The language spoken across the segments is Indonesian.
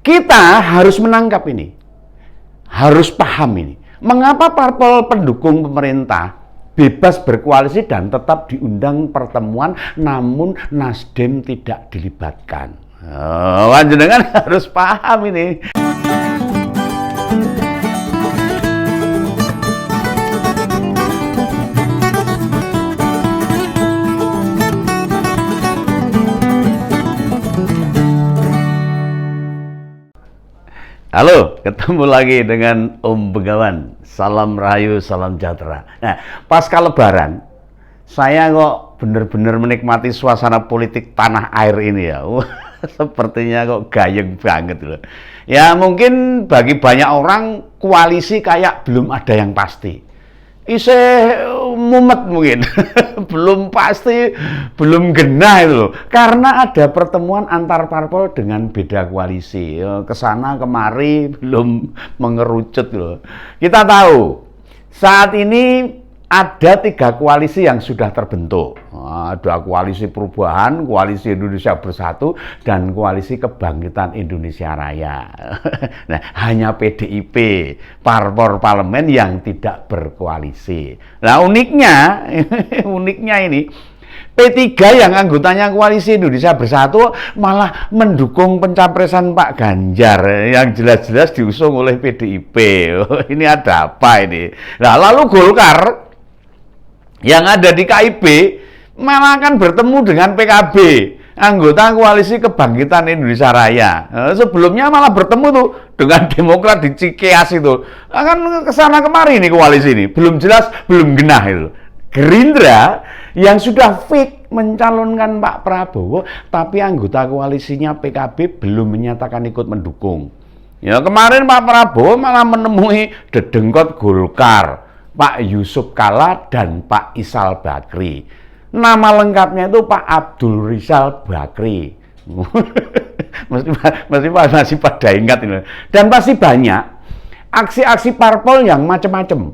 Kita harus menangkap ini, harus paham ini. Mengapa parpol pendukung pemerintah bebas berkoalisi dan tetap diundang pertemuan, namun Nasdem tidak dilibatkan? Panjenengan harus paham ini. Halo, ketemu lagi dengan Om Begawan. Salam Rahayu, salam sejahtera. Nah, pasca Lebaran, saya kok benar-benar menikmati suasana politik tanah air ini ya. Sepertinya kok gayeng banget loh. Ya mungkin bagi banyak orang koalisi kayak belum ada yang pasti. Isih mumet mungkin, belum pasti, belum genah itu loh. Karena ada pertemuan antar parpol dengan beda koalisi, kesana kemari belum mengerucut loh. Kita tahu saat ini ada 3 koalisi yang sudah terbentuk. Ada koalisi perubahan, koalisi Indonesia Bersatu, dan koalisi kebangkitan Indonesia Raya. Nah, hanya PDIP, parpol parlemen yang tidak berkoalisi. Nah, uniknya ini, P3 yang anggotanya koalisi Indonesia Bersatu malah mendukung pencapresan Pak Ganjar yang jelas-jelas diusung oleh PDIP. Ini ada apa ini? Nah, lalu Golkar yang ada di KIB malah akan bertemu dengan PKB, anggota koalisi kebangkitan Indonesia Raya. Sebelumnya malah bertemu tuh dengan Demokrat di Cikeas itu. Akan kesana kemari nih koalisi ini, belum jelas, belum genah itu. Gerindra yang sudah fix mencalonkan Pak Prabowo, tapi anggota koalisinya PKB belum menyatakan ikut mendukung. Ya kemarin Pak Prabowo malah menemui dedengkot Golkar, Pak Yusuf Kalla dan Pak Isal Bakri. Nama lengkapnya itu Pak Abdul Rizal Bakri. masih pada ingat ini. Dan pasti banyak aksi-aksi parpol yang macam-macam.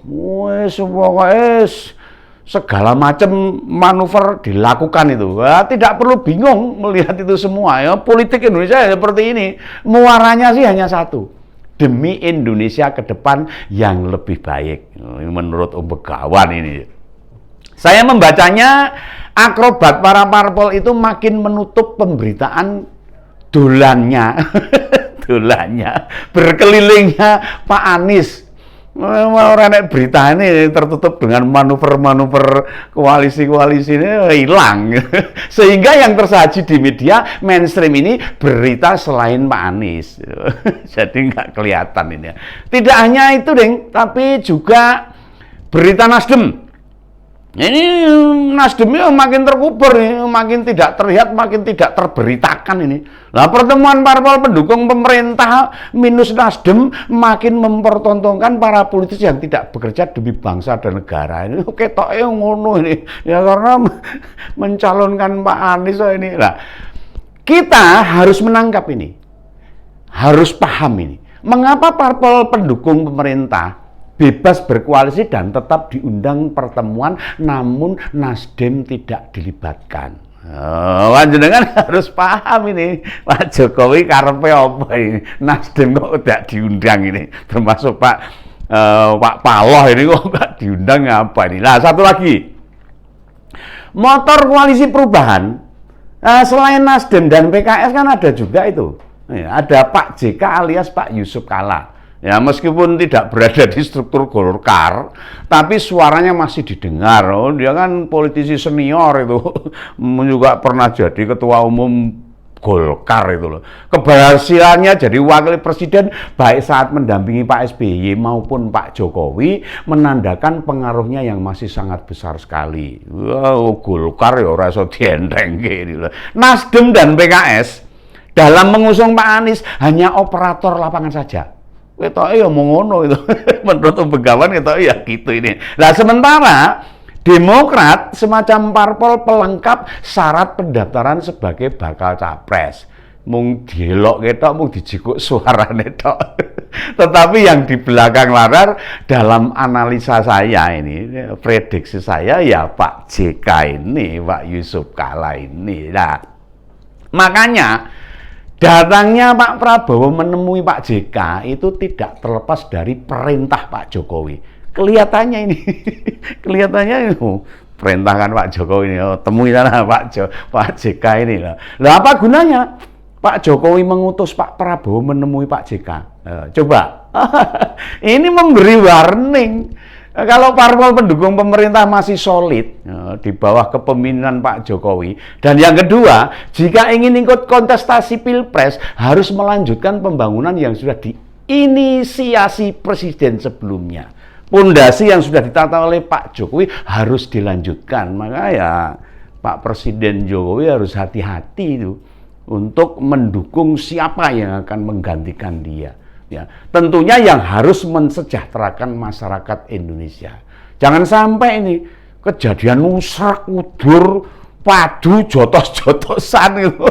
Segala macam manuver dilakukan itu. Tidak perlu bingung melihat itu semua. Ya, politik Indonesia seperti ini. Muaranya sih hanya satu. Demi Indonesia ke depan yang lebih baik. Menurut Om Begawan ini. Saya membacanya, akrobat para parpol itu makin menutup pemberitaan dolannya. Berkelilingnya Pak Anies. Orang berita ini tertutup dengan manuver-manuver koalisi-koalisi ini hilang. Sehingga yang tersaji di media mainstream ini berita selain Pak Anies. Jadi nggak kelihatan ini. Tidak hanya itu, Deng, tapi juga berita Nasdem. Ini Nasdemnya makin terkubur, makin tidak terlihat, makin tidak terberitakan ini. Nah, pertemuan parpol pendukung pemerintah minus Nasdem makin mempertontonkan para politisi yang tidak bekerja demi bangsa dan negara. Ini ketoknya ngono ini. Ya karena mencalonkan Pak Anies ini. Nah, kita harus menangkap ini. Harus paham ini. Mengapa parpol pendukung pemerintah bebas berkoalisi dan tetap diundang pertemuan, namun Nasdem tidak dilibatkan? Panjenengan harus paham ini. Pak Jokowi karepe apa ini? Nasdem kok tidak diundang ini, termasuk Pak Paloh ini kok nggak diundang apa ini? Nah, satu lagi, motor koalisi perubahan selain Nasdem dan PKS kan ada juga itu. Ada Pak JK alias Pak Yusuf Kalla. Ya, meskipun tidak berada di struktur Golkar, tapi suaranya masih didengar. Dia kan politisi senior itu, juga pernah jadi ketua umum Golkar itu loh. Keberhasilannya jadi wakil presiden baik saat mendampingi Pak SBY maupun Pak Jokowi menandakan pengaruhnya yang masih sangat besar sekali. Wow, Golkar ya ora iso dientengke gitu loh. Nasdem dan PKS dalam mengusung Pak Anies hanya operator lapangan saja. Kita ya mau ngono itu. Menurut Om Begawan kita ya gitu ini. Nah, sementara Demokrat semacam parpol pelengkap syarat pendaftaran sebagai bakal capres. Mung dielok ketok, mung dijikuk suarane tok. Tetapi yang di belakang layar dalam analisa saya ini, prediksi saya ya Pak JK ini, Pak Yusuf Kalla ini. Nah, makanya Datangnya Pak Prabowo menemui Pak JK itu tidak terlepas dari perintah Pak Jokowi. Kelihatannya ini, kelihatannya itu perintahkan Pak Jokowi ini, temui sana Pak JK ini lah. Lah apa gunanya Pak Jokowi mengutus Pak Prabowo menemui Pak JK? Coba, ini memberi warning. Kalau parpol pendukung pemerintah masih solid di bawah kepemimpinan Pak Jokowi, dan yang kedua, jika ingin ikut kontestasi pilpres harus melanjutkan pembangunan yang sudah diinisiasi presiden sebelumnya. Pondasi yang sudah ditata oleh Pak Jokowi harus dilanjutkan. Maka ya Pak Presiden Jokowi harus hati-hati itu untuk mendukung siapa yang akan menggantikan dia. Ya, tentunya yang harus mensejahterakan masyarakat Indonesia. Jangan sampai ini kejadian usrak, udur, padu, jotos-jotosan itu.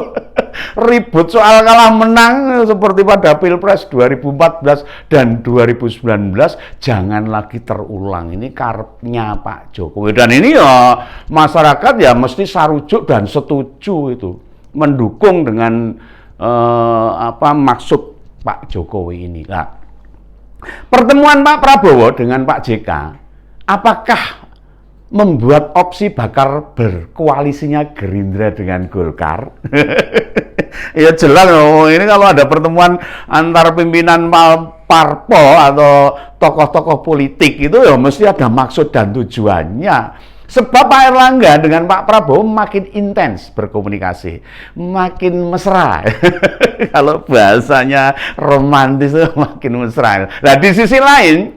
Ribut soal kalah menang seperti pada Pilpres 2014 dan 2019 jangan lagi terulang. Ini karepnya Pak Jokowi, dan ini ya masyarakat ya mesti sarujuk dan setuju itu mendukung dengan maksud Pak Jokowi ini. Nah, pertemuan Pak Prabowo dengan Pak JK, apakah membuat opsi bakal berkoalisinya Gerindra dengan Golkar? Ya jelas, ini kalau ada pertemuan antar pimpinan parpol atau tokoh-tokoh politik itu ya mesti ada maksud dan tujuannya. Sebab Pak Erlangga dengan Pak Prabowo makin intens berkomunikasi, makin mesra. Kalau bahasanya romantis itu makin mesra. Nah, di sisi lain,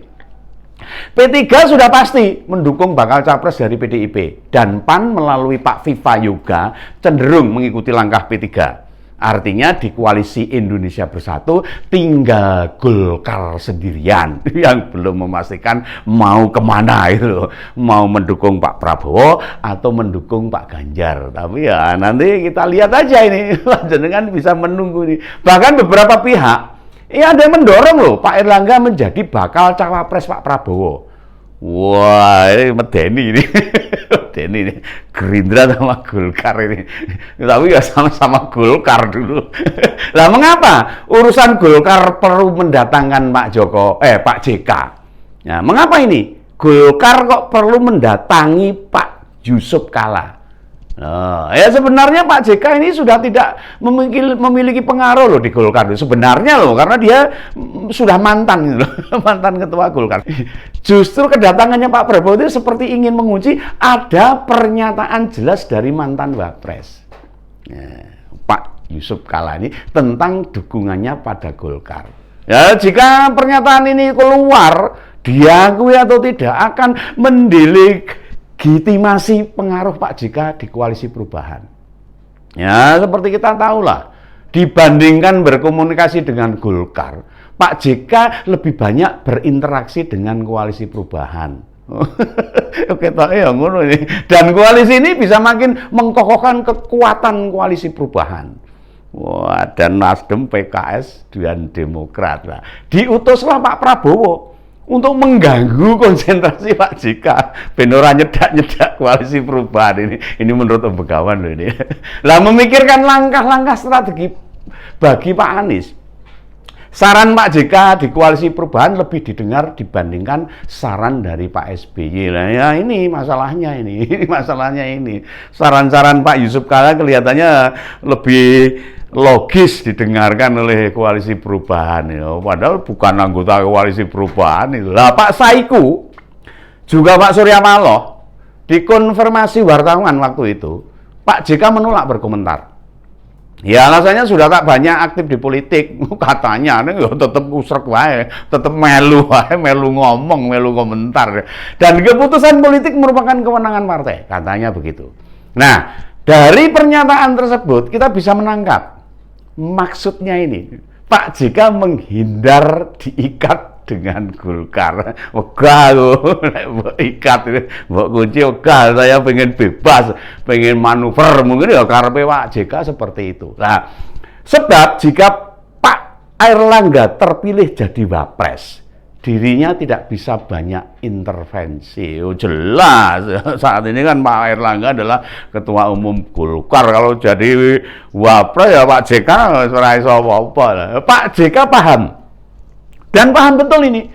P3 sudah pasti mendukung bakal capres dari PDIP, dan PAN melalui Pak Viva Yoga cenderung mengikuti langkah P3. Artinya di koalisi Indonesia Bersatu tinggal Golkar sendirian yang belum memastikan mau kemana itu loh. Mau mendukung Pak Prabowo atau mendukung Pak Ganjar. Tapi ya nanti kita lihat aja ini. Jangan bisa menunggu ini. Bahkan beberapa pihak ya ada yang mendorong loh Pak Erlangga menjadi bakal cawapres Pak Prabowo. Wah, ini medeni ini. Medeni ini. Gerindra sama Golkar ini. Tapi ya sama-sama Golkar dulu. Lah mengapa urusan Golkar perlu mendatangkan Pak JK? Nah, mengapa ini? Golkar kok perlu mendatangi Pak Yusuf Kalla? Ya sebenarnya Pak JK ini sudah tidak memiliki pengaruh loh di Golkar sebenarnya loh, karena dia sudah mantan gitu loh, mantan ketua Golkar. Justru kedatangannya Pak Prabowo itu seperti ingin menguji ada pernyataan jelas dari mantan Wapres Pak Yusuf Kalla ini tentang dukungannya pada Golkar. Ya jika pernyataan ini keluar, diakui atau tidak akan mendelegitimasi pengaruh Pak JK di koalisi perubahan. Ya seperti kita tahu lah, dibandingkan berkomunikasi dengan Golkar, Pak JK lebih banyak berinteraksi dengan koalisi perubahan. Oke, ya ngono ini. Dan koalisi ini bisa makin mengkokohkan kekuatan koalisi perubahan. Wah, dan Nasdem, PKS, dan Demokrat. Nah, diutuslah Pak Prabowo untuk mengganggu konsentrasi Pak JK. Benora nyedak-nyedak koalisi perubahan ini. Ini menurut Om Begawan loh ini. Lah memikirkan langkah-langkah strategi bagi Pak Anies. Saran Pak JK di koalisi perubahan lebih didengar dibandingkan saran dari Pak SBY. Nah, ya ini masalahnya ini. Masalahnya ini. Saran-saran Pak Yusuf Kalla kelihatannya lebih logis didengarkan oleh koalisi perubahan ya. Padahal bukan anggota koalisi perubahan itu. Lah Pak Saiku juga Pak Surya Paloh dikonfirmasi wartawan waktu itu, Pak JK menolak berkomentar. Ya alasannya sudah tak banyak aktif di politik, katanya ini ya tetap usrek wae, tetap melu wae, melu ngomong, melu komentar. Dan keputusan politik merupakan kewenangan partai, katanya begitu. Nah, dari pernyataan tersebut kita bisa menangkap maksudnya ini. Pak JK menghindar diikat dengan Golkar. Wegah mbok ikat, mbok kunci wegah, saya pengen bebas, pengen manuver, mungkin ya karepe Pak JK seperti itu. Nah, sebab jika Pak Erlangga terpilih jadi Wapres, dirinya tidak bisa banyak intervensi. Oh, jelas saat ini kan Pak Erlangga adalah ketua umum Golkar. Kalau jadi wapres ya Pak JK ora iso apa-apa. Pak JK paham dan paham betul ini.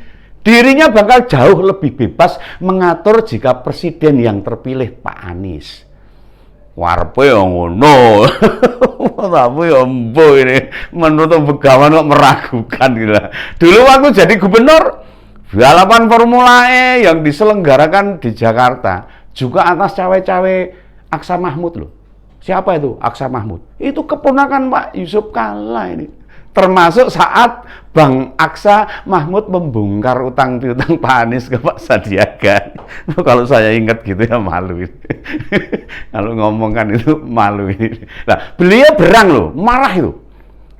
Dirinya bakal jauh lebih bebas mengatur jika presiden yang terpilih Pak Anies. Warpe yang ngono, tapi ya embo ini menurut Begawan kok meragukan gitu. Dulu waktu jadi gubernur, balapan Formula E yang diselenggarakan di Jakarta juga atas cawe-cawe Aksa Mahmud loh. Siapa itu Aksa Mahmud? Itu keponakan Pak Yusuf Kalla ini. Termasuk saat Bang Aksa Mahmud membongkar utang piutang Pak Anies ke Pak Sandiaga. Kalau saya ingat gitu ya malu ini. Kalau ngomong kan itu malu ini. Nah, beliau berang loh, marah itu.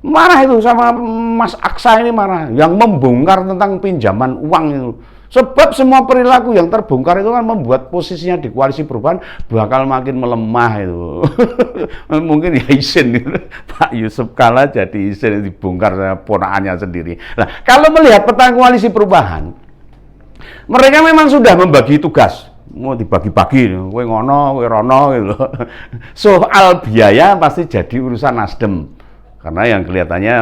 Marah itu sama Mas Aksa ini marah. Yang membongkar tentang pinjaman uang itu. Sebab semua perilaku yang terbongkar itu kan membuat posisinya di koalisi perubahan bakal makin melemah itu. Mungkin ya izin gitu. Pak Yusuf Kalla jadi izin dibongkar ponakannya sendiri. Nah, kalau melihat peta koalisi perubahan, mereka memang sudah membagi tugas. Mau dibagi-bagi, kowe ngono, kowe rono gitu. Soal biaya pasti jadi urusan Nasdem. Karena yang kelihatannya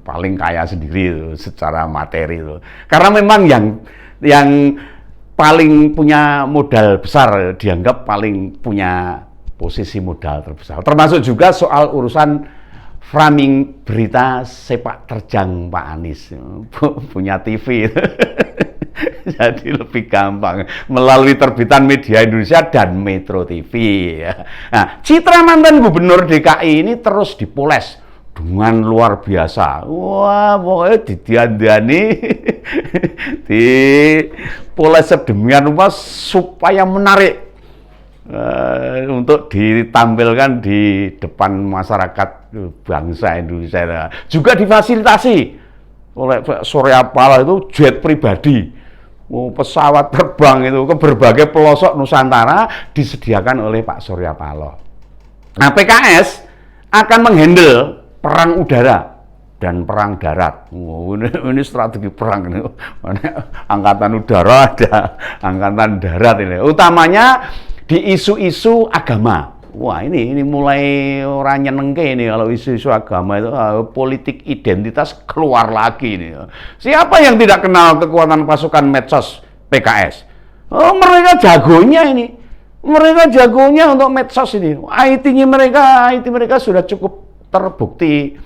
paling kaya sendiri itu, secara materi itu. Karena memang yang paling punya modal besar dianggap paling punya posisi modal terbesar. Termasuk juga soal urusan framing berita sepak terjang Pak Anies. Punya TV. Jadi lebih gampang melalui terbitan media Indonesia dan Metro TV. Nah, citra mantan gubernur DKI ini terus dipoles dengan luar biasa. Wah, pokoknya didiandani di poles sedemikian rupa supaya menarik untuk ditampilkan di depan masyarakat bangsa Indonesia. Juga difasilitasi oleh Surya Paloh itu jet pribadi. Pesawat terbang itu ke berbagai pelosok Nusantara disediakan oleh Pak Surya Paloh. Nah, PKS akan menghandle perang udara dan perang darat. Ini strategi perang ini. Angkatan udara ada, angkatan darat ini. Utamanya di isu-isu agama. Wah, ini mulai orang nyenengke ini kalau isu-isu agama itu politik identitas keluar lagi ini. Siapa yang tidak kenal kekuatan pasukan medsos PKS? Oh, mereka jagonya ini. Mereka jagonya untuk medsos ini. IT mereka sudah cukup terbukti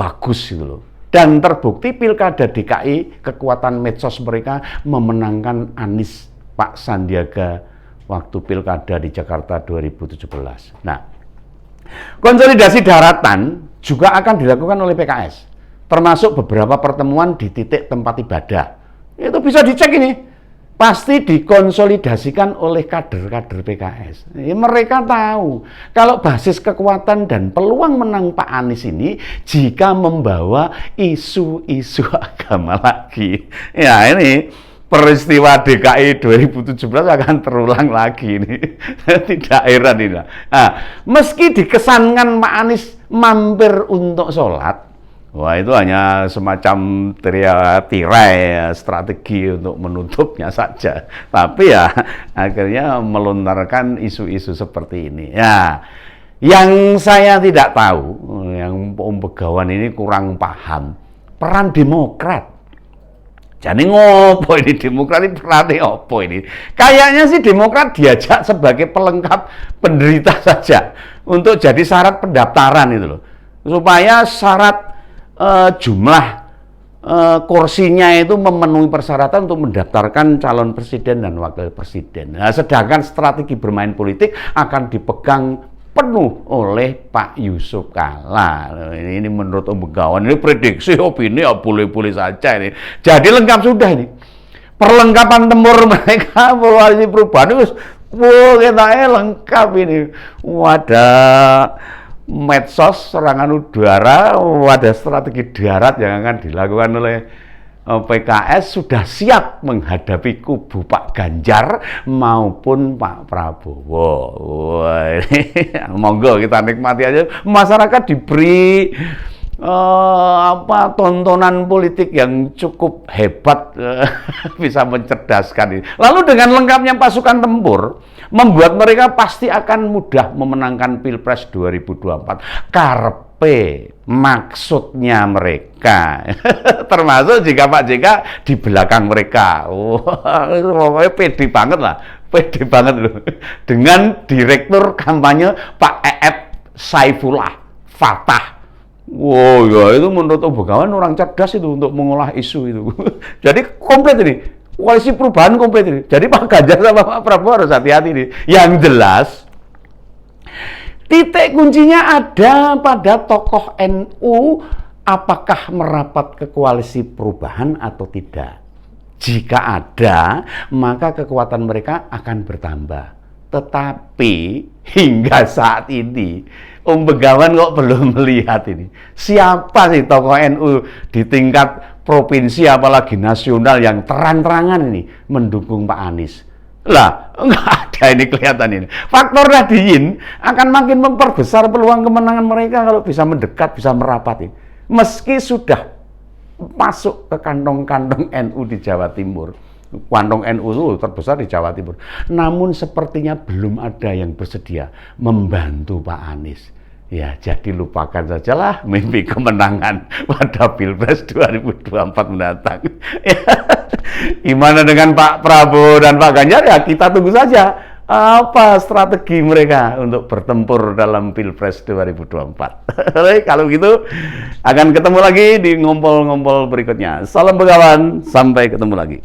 bagus gitu loh. Dan terbukti Pilkada DKI kekuatan medsos mereka memenangkan Anies Pak Sandiaga waktu Pilkada di Jakarta 2017. Nah, konsolidasi daratan juga akan dilakukan oleh PKS, termasuk beberapa pertemuan di titik tempat ibadah. Itu bisa dicek ini. Pasti dikonsolidasikan oleh kader-kader PKS. Mereka tahu kalau basis kekuatan dan peluang menang Pak Anies ini jika membawa isu-isu agama lagi. Ya ini peristiwa DKI 2017 akan terulang lagi ini. Tidak heran ini. Nah, meski dikesankan Pak Anies mampir untuk sholat, wah itu hanya semacam tirai strategi untuk menutupnya saja. Tapi ya akhirnya melontarkan isu-isu seperti ini. Ya, yang saya tidak tahu, yang Om Begawan ini kurang paham peran Demokrat. Jadi ngopo ini Demokrat ini perannya apa ini? Kayaknya sih Demokrat diajak sebagai pelengkap penderita saja untuk jadi syarat pendaftaran itu loh. Supaya syarat jumlah kursinya itu memenuhi persyaratan untuk mendaftarkan calon presiden dan wakil presiden. Nah, sedangkan strategi bermain politik akan dipegang penuh oleh Pak Yusuf Kalla. Ini menurut Om Begawan, ini prediksi opini ya boleh-boleh saja ini. Jadi lengkap sudah ini. Perlengkapan tempur mereka koalisi perubahan itu kita lengkap ini. Wadah medsos, serangan udara, ada strategi darat yang akan dilakukan oleh PKS sudah siap menghadapi kubu Pak Ganjar maupun Pak Prabowo. Wah, ini monggo kita nikmati aja. Masyarakat diberi tontonan politik yang cukup hebat, bisa mencerdaskan ini. Lalu dengan lengkapnya pasukan tempur membuat mereka pasti akan mudah memenangkan Pilpres 2024. Karpe maksudnya mereka. Termasuk jika Pak JK di belakang mereka. Pokoknya pede banget lah. Pede banget loh. Dengan direktur kampanye Pak EF Saifullah Fatah. Wow, ya itu menurut Begawan orang cerdas itu untuk mengolah isu itu. Jadi komplit ini. Koalisi perubahan komplit ini. Jadi Pak Ganjar sama Pak Prabowo harus hati-hati ini. Yang jelas, titik kuncinya ada pada tokoh NU apakah merapat ke koalisi perubahan atau tidak. Jika ada, maka kekuatan mereka akan bertambah. Tetapi hingga saat ini Begawan kok belum melihat ini. Siapa sih tokoh NU di tingkat provinsi apalagi nasional yang terang-terangan ini mendukung Pak Anies? Lah, enggak ada ini kelihatan ini. Faktor Nahdiyin akan makin memperbesar peluang kemenangan mereka kalau bisa mendekat, bisa merapat ini. Meski sudah masuk ke kantong-kantong NU di Jawa Timur. Kantong NU itu terbesar di Jawa Timur. Namun sepertinya belum ada yang bersedia membantu Pak Anies. Ya, jadi lupakan sajalah mimpi kemenangan pada Pilpres 2024 mendatang. Gimana dengan Pak Prabowo dan Pak Ganjar? Ya kita tunggu saja apa strategi mereka untuk bertempur dalam Pilpres 2024. Kalau gitu akan ketemu lagi di ngompol-ngompol berikutnya. Salam Begawan, sampai ketemu lagi.